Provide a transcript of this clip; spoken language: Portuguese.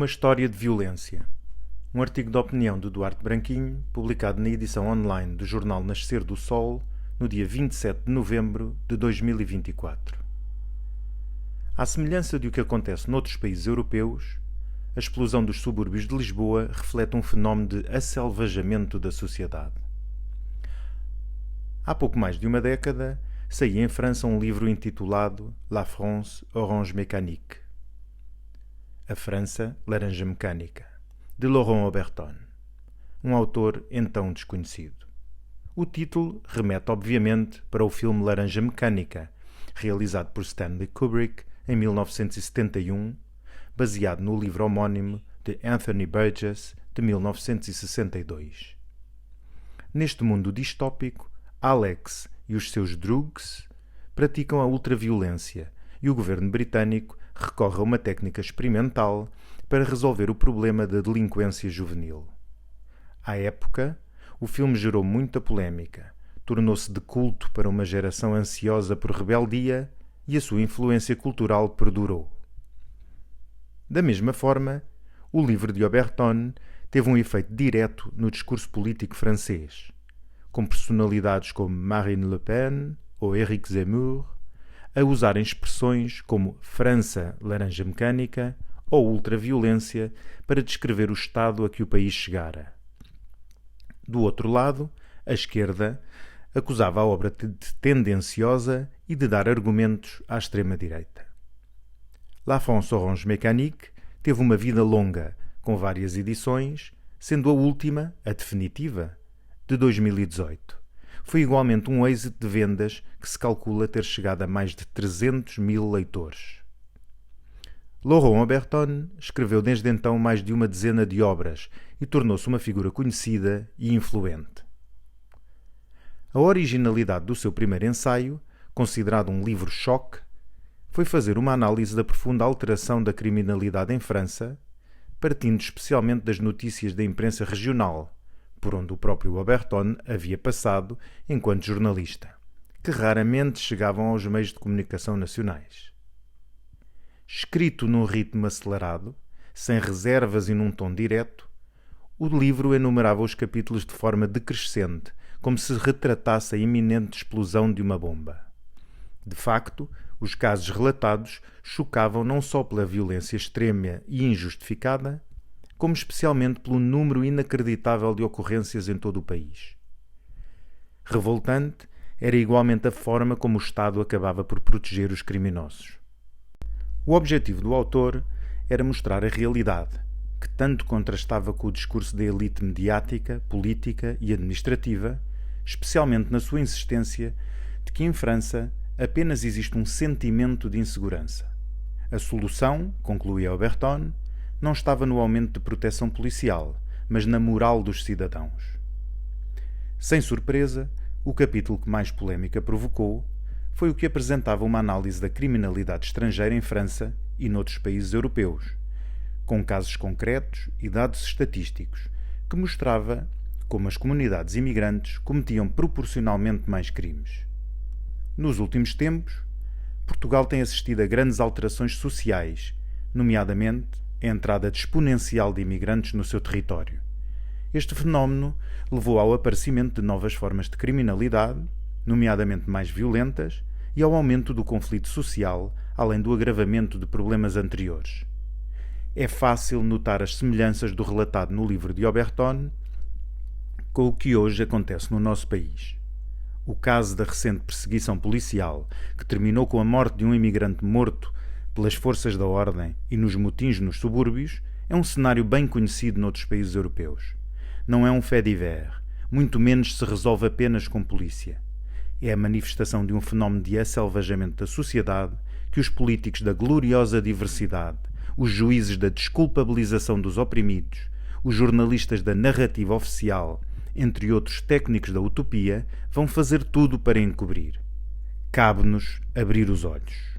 Uma história de violência. Um artigo de opinião de Duarte Branquinho, publicado na edição online do jornal Nascer do Sol, no dia 27 de novembro de 2024. À semelhança de o que acontece noutros países europeus, a explosão dos subúrbios de Lisboa reflete um fenómeno de asselvajamento da sociedade. Há pouco mais de uma década, saía em França um livro intitulado La France Orange Mécanique. A França Laranja Mecânica, de Laurent Oberton, um autor então desconhecido. O título remete obviamente para o filme Laranja Mecânica, realizado por Stanley Kubrick em 1971, baseado no livro homónimo de Anthony Burgess de 1962. Neste mundo distópico, Alex e os seus droogs praticam a ultraviolência e o governo britânico recorre a uma técnica experimental para resolver o problema da delinquência juvenil. À época, o filme gerou muita polémica, tornou-se de culto para uma geração ansiosa por rebeldia e a sua influência cultural perdurou. Da mesma forma, o livro de Oberton teve um efeito direto no discurso político francês, com personalidades como Marine Le Pen ou Éric Zemmour a usarem expressões como França Laranja Mecânica ou ultraviolência para descrever o estado a que o país chegara. Do outro lado, a esquerda acusava a obra de tendenciosa e de dar argumentos à extrema-direita. La France Orange Mécanique teve uma vida longa, com várias edições, sendo a última, a definitiva, de 2018. Foi igualmente um êxito de vendas que se calcula ter chegado a mais de 300 mil leitores. Laurent Oberton escreveu desde então mais de uma dezena de obras e tornou-se uma figura conhecida e influente. A originalidade do seu primeiro ensaio, considerado um livro-choque, foi fazer uma análise da profunda alteração da criminalidade em França, partindo especialmente das notícias da imprensa regional, por onde o próprio Oberton havia passado enquanto jornalista, que raramente chegavam aos meios de comunicação nacionais. Escrito num ritmo acelerado, sem reservas e num tom direto, o livro enumerava os capítulos de forma decrescente, como se retratasse a iminente explosão de uma bomba. De facto, os casos relatados chocavam não só pela violência extrema e injustificada, como especialmente pelo número inacreditável de ocorrências em todo o país. Revoltante era igualmente a forma como o Estado acabava por proteger os criminosos. O objetivo do autor era mostrar a realidade, que tanto contrastava com o discurso da elite mediática, política e administrativa, especialmente na sua insistência de que em França apenas existe um sentimento de insegurança. A solução, concluía Oberton, não estava no aumento de proteção policial, mas na moral dos cidadãos. Sem surpresa, o capítulo que mais polémica provocou foi o que apresentava uma análise da criminalidade estrangeira em França e noutros países europeus, com casos concretos e dados estatísticos, que mostrava como as comunidades imigrantes cometiam proporcionalmente mais crimes. Nos últimos tempos, Portugal tem assistido a grandes alterações sociais, nomeadamente a entrada exponencial de imigrantes no seu território. Este fenómeno levou ao aparecimento de novas formas de criminalidade, nomeadamente mais violentas, e ao aumento do conflito social, além do agravamento de problemas anteriores. É fácil notar as semelhanças do relatado no livro de Oberton com o que hoje acontece no nosso país. O caso da recente perseguição policial, que terminou com a morte de um imigrante morto pelas forças da ordem e nos motins nos subúrbios, é um cenário bem conhecido noutros países europeus. Não é um fait divers, muito menos se resolve apenas com polícia. É a manifestação de um fenómeno de asselvajamento da sociedade que os políticos da gloriosa diversidade, os juízes da desculpabilização dos oprimidos, os jornalistas da narrativa oficial, entre outros técnicos da utopia, vão fazer tudo para encobrir. Cabe-nos abrir os olhos.